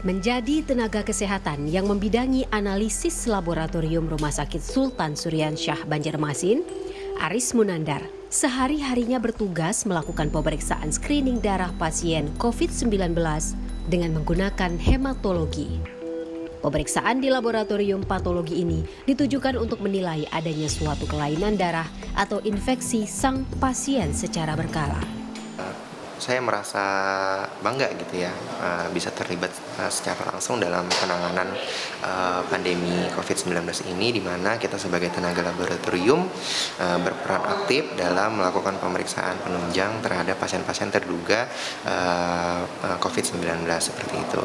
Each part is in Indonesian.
Menjadi tenaga kesehatan yang membidangi analisis laboratorium Rumah Sakit Sultan Syuriansyah Banjarmasin, Aris Munandar sehari-harinya bertugas melakukan pemeriksaan screening darah pasien COVID-19 dengan menggunakan hematologi. Pemeriksaan di laboratorium patologi ini ditujukan untuk menilai adanya suatu kelainan darah atau infeksi sang pasien secara berkala. Saya merasa bangga gitu ya, bisa terlibat secara langsung dalam penanganan pandemi COVID-19 ini, di mana kita sebagai tenaga laboratorium berperan aktif dalam melakukan pemeriksaan penunjang terhadap pasien-pasien terduga COVID-19 seperti itu.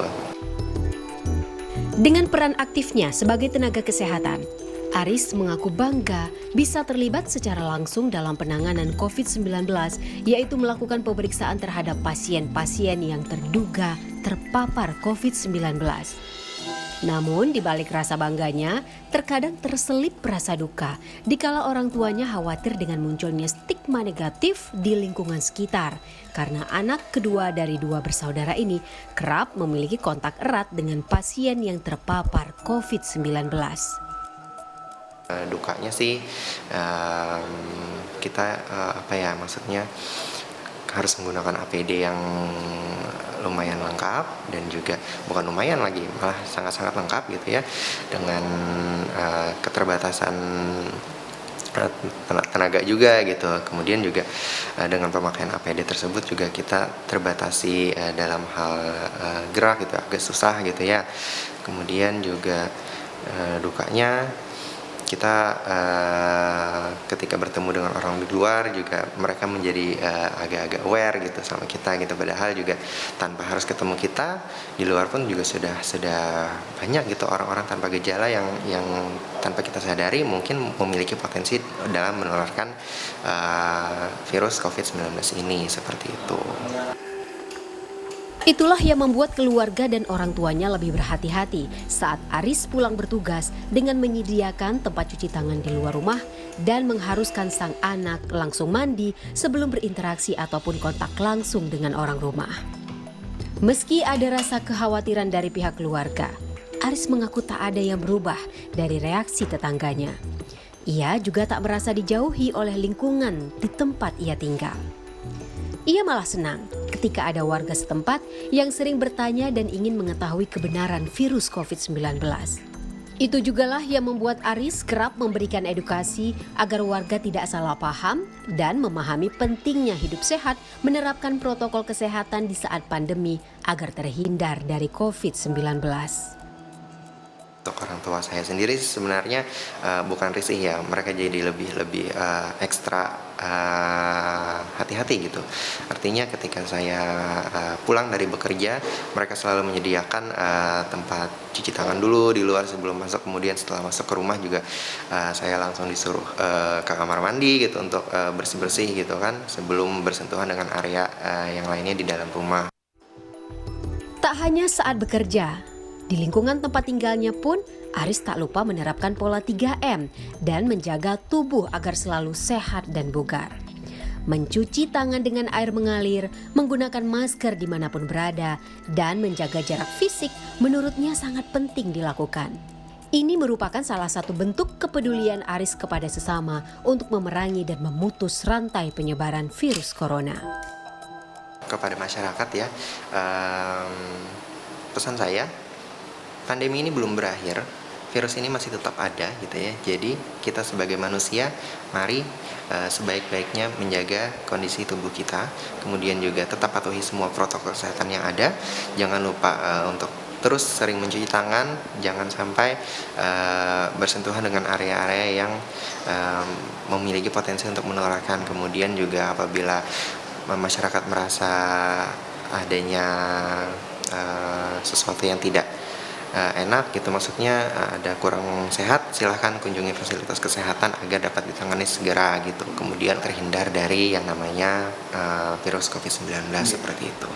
Dengan peran aktifnya sebagai tenaga kesehatan, Aris mengaku bangga bisa terlibat secara langsung dalam penanganan COVID-19, yaitu melakukan pemeriksaan terhadap pasien-pasien yang terduga terpapar COVID-19. Namun di balik rasa bangganya, terkadang terselip rasa duka dikala orang tuanya khawatir dengan munculnya stigma negatif di lingkungan sekitar, karena anak kedua dari dua bersaudara ini kerap memiliki kontak erat dengan pasien yang terpapar COVID-19. Dukanya sih kita maksudnya harus menggunakan APD yang lumayan lengkap, dan juga bukan lumayan lagi, malah sangat-sangat lengkap gitu ya, dengan keterbatasan tenaga juga gitu. Kemudian juga dengan pemakaian APD tersebut juga kita terbatasi dalam hal gerak gitu, agak susah gitu ya. Kemudian juga dukanya kita ketika bertemu dengan orang di luar juga mereka menjadi agak-agak aware gitu sama kita gitu, padahal juga tanpa harus ketemu kita di luar pun juga sudah banyak gitu orang-orang tanpa gejala yang tanpa kita sadari mungkin memiliki potensi dalam menularkan virus COVID-19 ini, seperti itu. Itulah yang membuat keluarga dan orang tuanya lebih berhati-hati saat Aris pulang bertugas dengan menyediakan tempat cuci tangan di luar rumah dan mengharuskan sang anak langsung mandi sebelum berinteraksi ataupun kontak langsung dengan orang rumah. Meski ada rasa kekhawatiran dari pihak keluarga, Aris mengaku tak ada yang berubah dari reaksi tetangganya. Ia juga tak merasa dijauhi oleh lingkungan di tempat ia tinggal. Ia malah senang ketika ada warga setempat yang sering bertanya dan ingin mengetahui kebenaran virus COVID-19. Itu jugalah yang membuat Aris kerap memberikan edukasi agar warga tidak salah paham dan memahami pentingnya hidup sehat, menerapkan protokol kesehatan di saat pandemi agar terhindar dari COVID-19. Untuk orang tua saya sendiri sebenarnya bukan risih ya, mereka jadi lebih ekstra hati-hati gitu. Artinya ketika saya pulang dari bekerja, mereka selalu menyediakan tempat cuci tangan dulu di luar sebelum masuk. Kemudian setelah masuk ke rumah juga saya langsung disuruh ke kamar mandi gitu untuk bersih-bersih gitu kan, sebelum bersentuhan dengan area yang lainnya di dalam rumah. Tak hanya saat bekerja, di lingkungan tempat tinggalnya pun Aris tak lupa menerapkan pola 3M dan menjaga tubuh agar selalu sehat dan bugar. Mencuci tangan dengan air mengalir, menggunakan masker dimanapun berada, dan menjaga jarak fisik menurutnya sangat penting dilakukan. Ini merupakan salah satu bentuk kepedulian Aris kepada sesama untuk memerangi dan memutus rantai penyebaran virus corona. Kepada masyarakat ya, pesan saya, pandemi ini belum berakhir, virus ini masih tetap ada gitu ya. Jadi kita sebagai manusia, mari sebaik-baiknya menjaga kondisi tubuh kita. Kemudian juga tetap patuhi semua protokol kesehatan yang ada. Jangan lupa untuk terus sering mencuci tangan, jangan sampai bersentuhan dengan area-area yang memiliki potensi untuk menularkan. Kemudian juga apabila masyarakat merasa adanya sesuatu yang tidak enak gitu, maksudnya ada kurang sehat, silahkan kunjungi fasilitas kesehatan agar dapat ditangani segera gitu, kemudian terhindar dari yang namanya virus COVID-19 seperti itu.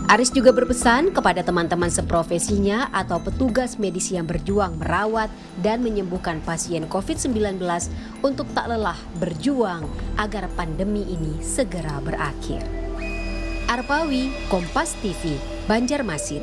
Aris juga berpesan kepada teman-teman seprofesinya atau petugas medis yang berjuang merawat dan menyembuhkan pasien COVID-19 untuk tak lelah berjuang agar pandemi ini segera berakhir. Arpawi, Kompas TV, Banjarmasin.